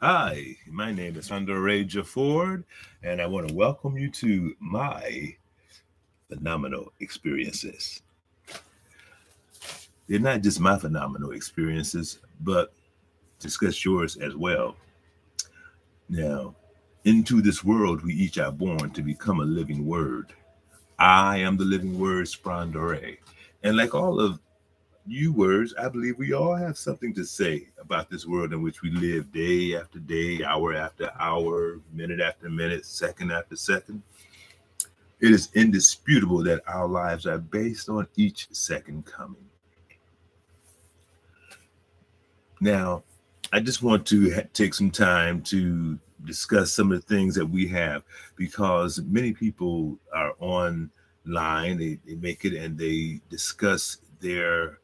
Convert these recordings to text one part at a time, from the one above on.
Hi, my name is Raja Ford, and I want to welcome you to my phenomenal experiences. They're not just my phenomenal experiences, but discuss yours as well. Now, into this world we each are born to become a living word. I am the living word, Sprandore. And like all of you words, I believe we all have something to say about this world in which we live day after day, hour after hour, minute after minute, second after second. It is indisputable that our lives are based on each second coming. Now, I just want to take some time to discuss some of the things that we have because many people are online, they make it and they discuss their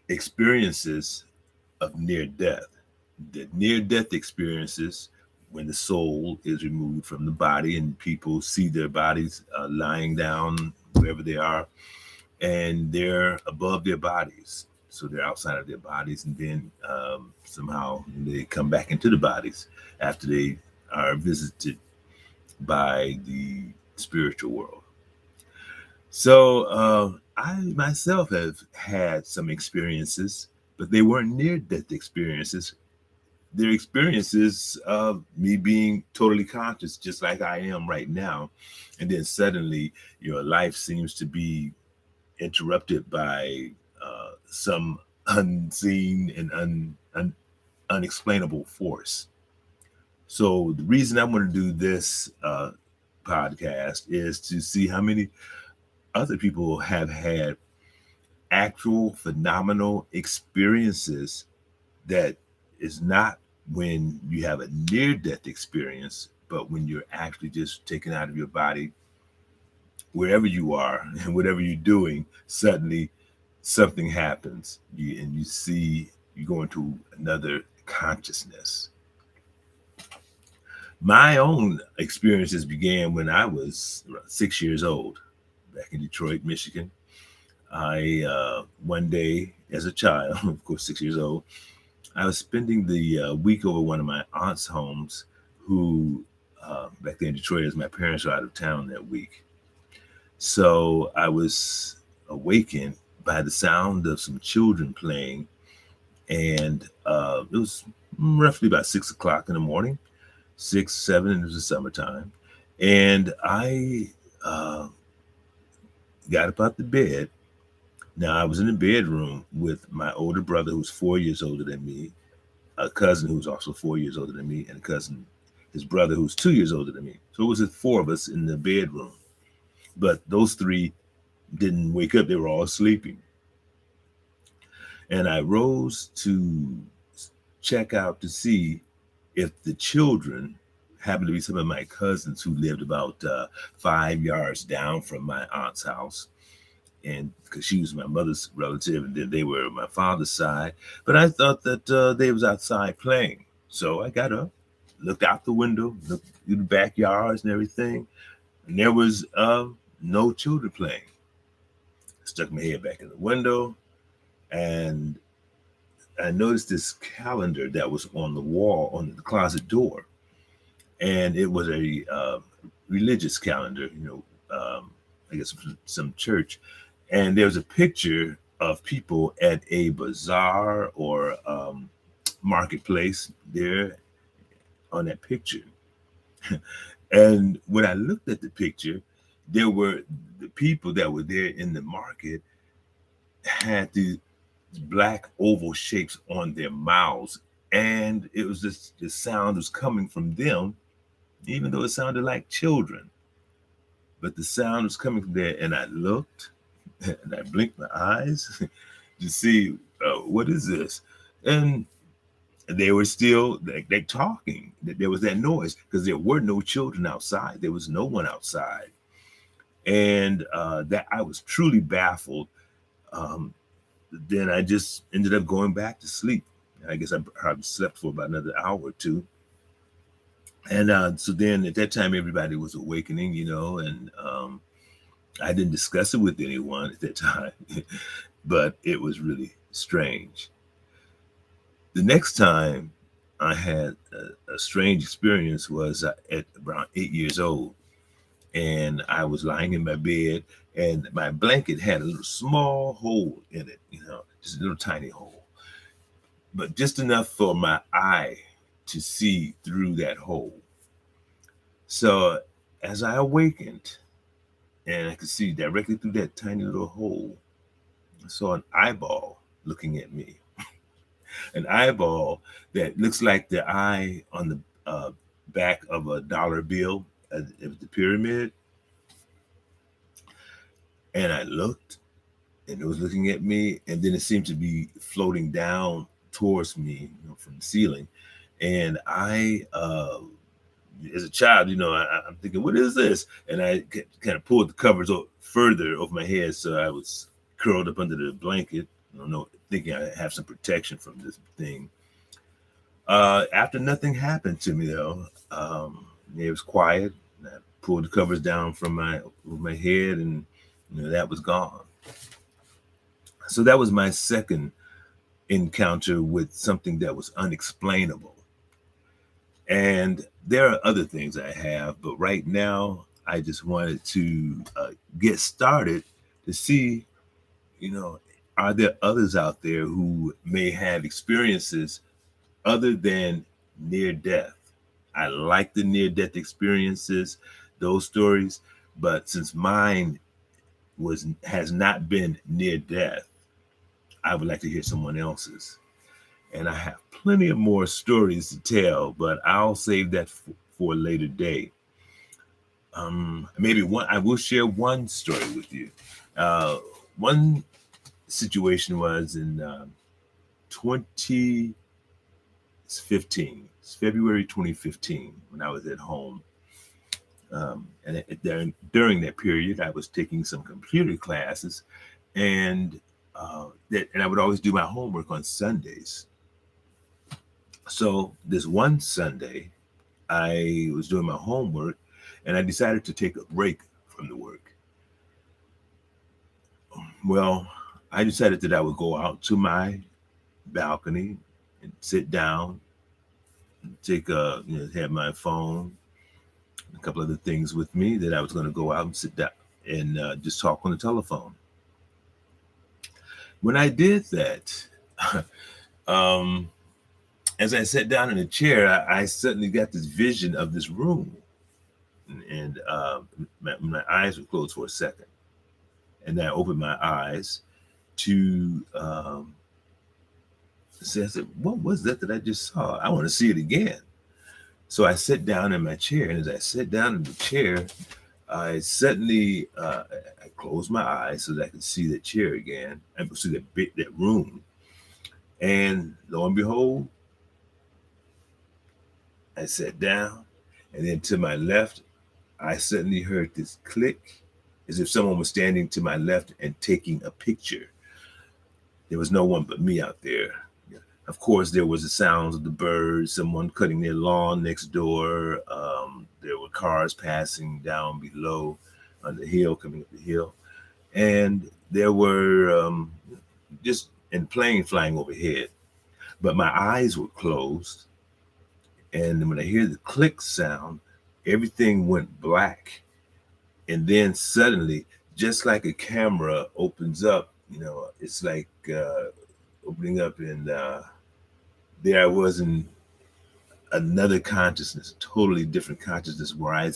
experiences of near death. The near death experiences when the soul is removed from the body and people see their bodies lying down wherever they are and they're above their bodies. So they're outside of their bodies, and then somehow they come back into the bodies after they are visited by the spiritual world. So I myself have had some experiences, but they weren't near death experiences. They're experiences of me being totally conscious, just like I am right now. And then suddenly your life seems to be interrupted by some unseen and unexplainable force. So the reason I want to do this podcast is to see how many other people have had actual phenomenal experiences that is not when you have a near death experience, but when you're actually just taken out of your body, wherever you are and whatever you're doing, suddenly something happens and you see you go into another consciousness. My own experiences began when I was 6 years old, back in Detroit, Michigan. I one day as a child, of course 6 years old, I was spending the week over one of my aunt's homes, who back then in Detroit, as my parents were out of town that week. So I was awakened by the sound of some children playing, and it was roughly about 6 o'clock in the morning, 6, 7, and it was the summertime. And I got up out the bed. Now I was in the bedroom with my older brother, who's 4 years older than me, a cousin who's also 4 years older than me, and a cousin, his brother, who's 2 years older than me. So it was the four of us in the bedroom. But those three didn't wake up; they were all sleeping. And I rose to check out to see if the children happened to be some of my cousins who lived about 5 yards down from my aunt's house. And because she was my mother's relative, and then they were my father's side. But I thought that they was outside playing. So I got up, looked out the window, looked through the backyards and everything, and there was no children playing. Stuck my head back in the window, and I noticed this calendar that was on the wall on the closet door, and it was a religious calendar, I guess from some church, and there was a picture of people at a bazaar or marketplace there on that picture. And when I looked at the picture, there were the people that were there in the market had the black oval shapes on their mouths, and it was just the sound was coming from them, even though it sounded like children. But the sound was coming from there, and I looked, and I blinked my eyes to see what is this, and they were still they talking. There was that noise because there were no children outside. There was no one outside, and that I was truly baffled. Um, then I just ended up going back to sleep. I guess I probably slept for about another hour or two. And so then at that time, everybody was awakening, and I didn't discuss it with anyone at that time, but it was really strange. The next time I had a strange experience. Was at around 8 years old, and I was lying in my bed, and my blanket had a little small hole in it, just a little tiny hole, but just enough for my eye to see through that hole. So as I awakened and I could see directly through that tiny little hole, I saw an eyeball looking at me. An eyeball that looks like the eye on the back of a dollar bill at the pyramid. And I looked, and it was looking at me, and then it seemed to be floating down towards me, from the ceiling. And I, as a child, I'm thinking, what is this? And I kind of pulled the covers further over my head, so I was curled up under the blanket, thinking I have some protection from this thing. After nothing happened to me though, it was quiet. I pulled the covers down from my head, and that was gone. So that was my second encounter with something that was unexplainable. And there are other things I have, but right now I just wanted to get started to see, are there others out there who may have experiences other than near death? I like the near death experiences, those stories, but since mine has not been near death, I would like to hear someone else's. And I have plenty of more stories to tell, but I'll save that for a later day. Maybe I will share one story with you. One situation was in 2015. It's February 2015 when I was at home. And during that period, I was taking some computer classes, and I would always do my homework on Sundays. So this one Sunday, I was doing my homework, and I decided to take a break from the work. Well, I decided that I would go out to my balcony and sit down, have my phone, a couple other things with me, that I was going to go out and sit down and just talk on the telephone. When I did that, as I sat down in a chair, I suddenly got this vision of this room, and my eyes were closed for a second, and then I opened my eyes to say, I said, what was that I just saw? I want to see it again. So I sat down in my chair, and as I sat down in the chair, I suddenly I closed my eyes so that I could see that chair again. I could see that room, and lo and behold, I sat down, and then to my left, I suddenly heard this click, as if someone was standing to my left and taking a picture. There was no one but me out there. Of course, there was the sounds of the birds, someone cutting their lawn next door. There were cars passing down below on the hill, coming up the hill. And there were just in plane flying overhead. But my eyes were closed. And when I hear the click sound, everything went black. And then suddenly, just like a camera opens up, it's like opening up, and there I was in another consciousness, totally different consciousness, where I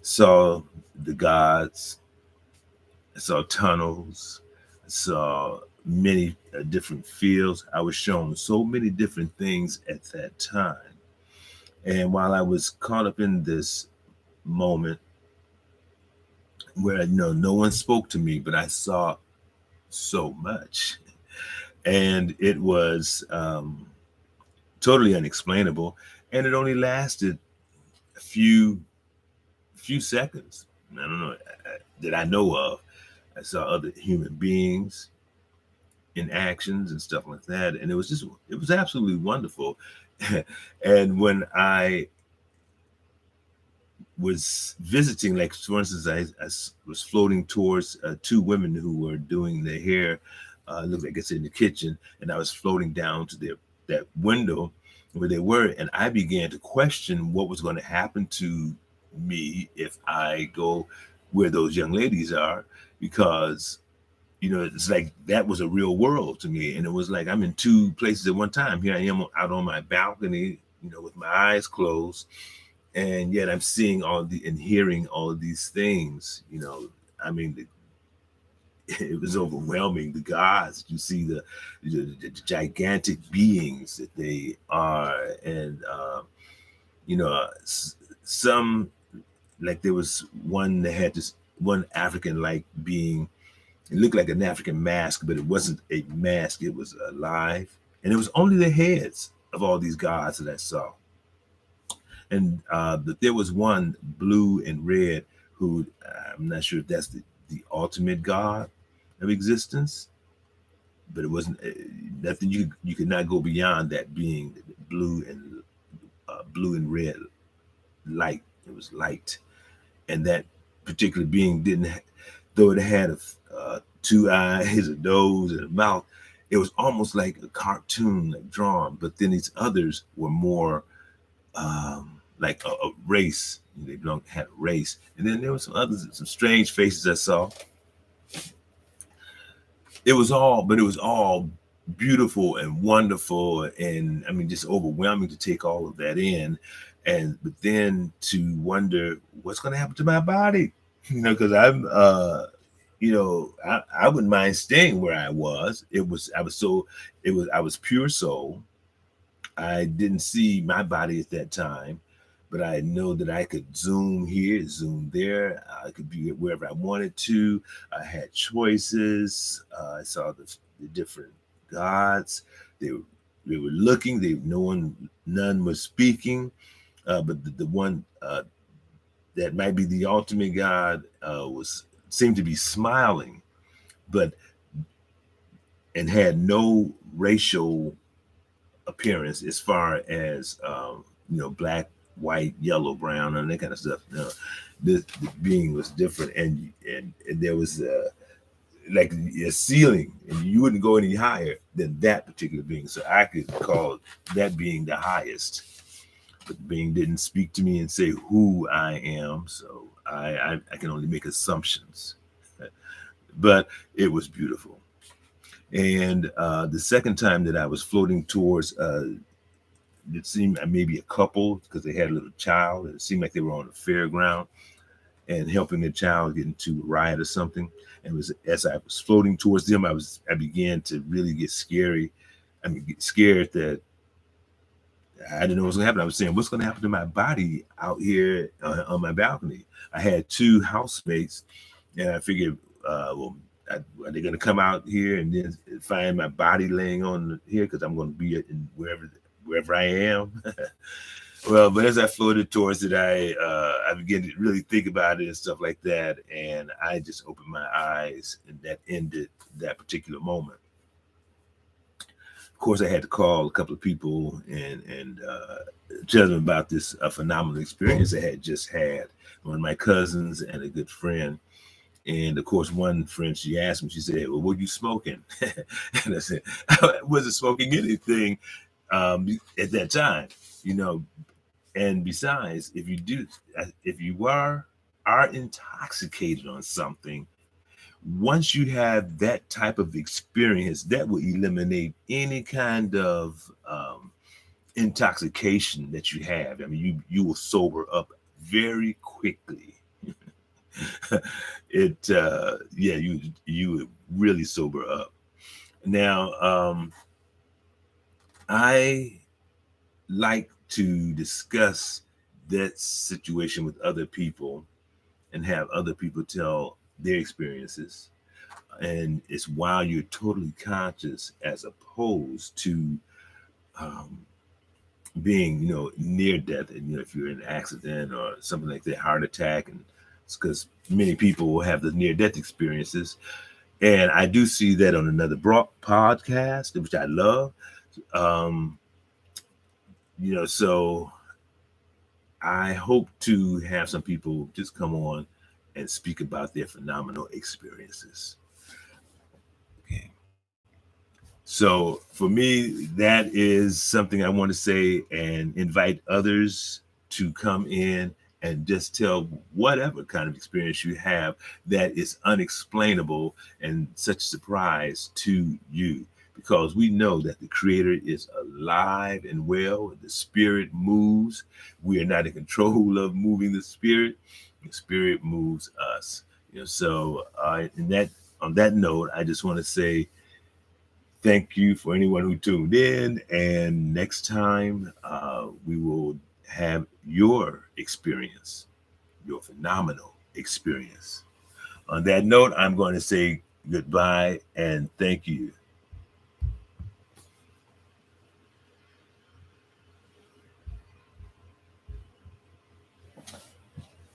saw the gods, I saw tunnels, I saw many different fields. I was shown so many different things at that time. And while I was caught up in this moment where, no one spoke to me, but I saw so much. And it was totally unexplainable. And it only lasted a few seconds. I don't know that I know of. I saw other human beings in actions and stuff like that. And it was absolutely wonderful. And when I was visiting, like, for instance, I was floating towards two women who were doing their hair, looked like it's in the kitchen, and I was floating down to that window, where they were, and I began to question what was going to happen to me if I go where those young ladies are, because it's like that was a real world to me, and it was like I'm in two places at one time. Here I am out on my balcony, with my eyes closed, and yet I'm seeing all the and hearing all of these things. I mean, it was overwhelming. The gods, you see the gigantic beings that they are, and some, like there was one that had this one African like being. It looked like an African mask, but it wasn't a mask. It was alive, and it was only the heads of all these gods that I saw. And but there was one blue and red who, I'm not sure if that's the ultimate god of existence, but it wasn't nothing. You could not go beyond that being blue and red light. It was light, and that particular being didn't, though it had two eyes, a nose, and a mouth. It was almost like a cartoon, like drawn. But then these others were more like a race. They had a race, and then there were some others, some strange faces I saw. It was all beautiful and wonderful, and I mean, just overwhelming to take all of that in, and but then to wonder what's going to happen to my body, because I wouldn't mind staying where I was. I was pure soul. I didn't see my body at that time, but I know that I could zoom here, zoom there. I could be wherever I wanted to. I had choices. I saw the different gods. They were looking. None was speaking. But the one that might be the ultimate god was seemed to be smiling, but and had no racial appearance as far as black, white, yellow, brown, and that kind of stuff. The being was different, and there was like a ceiling, and you wouldn't go any higher than that particular being. So I could call that being the highest, but the being didn't speak to me and say who I am. So I can only make assumptions, but it was beautiful. And the second time that I was floating towards, it seemed maybe a couple, because they had a little child. And it seemed like they were on a fairground and helping the child get into a ride or something. And as I was floating towards them, I began to really get scary. Get scared that I didn't know what was going to happen. I was saying, what's going to happen to my body out here on my balcony? I had two housemates, and I figured, well, are they going to come out here and then find my body laying on here, because I'm going to be in wherever I am? Well, but as I floated towards it, I began to really think about it and stuff like that, and I just opened my eyes, and that ended that particular moment. Of course, I had to call a couple of people and tell them about this phenomenal experience I had just had. One of my cousins and a good friend. And of course, one friend, she asked me, she said, well, what are you smoking? And I said, I wasn't smoking anything at that time, And besides, if you are intoxicated on something, once you have that type of experience, that will eliminate any kind of intoxication that you have. I mean, you will sober up very quickly. You would really sober up. Now, I like to discuss that situation with other people and have other people tell their experiences. And it's while you're totally conscious, as opposed to um, being, near death. And if you're in an accident or something like that, heart attack, and it's because many people will have the near death experiences. And I do see that on another podcast, which I love. Um, so I hope to have some people just come on and speak about their phenomenal experiences. Okay. So for me, that is something I want to say and invite others to come in and just tell whatever kind of experience you have that is unexplainable and such a surprise to you. Because we know that the Creator is alive and well, and the Spirit moves. We are not in control of moving the Spirit. The Spirit moves us. So in that on that note, I just want to say thank you for anyone who tuned in. And next time, we will have your experience, your phenomenal experience. On that note, I'm going to say goodbye and thank you.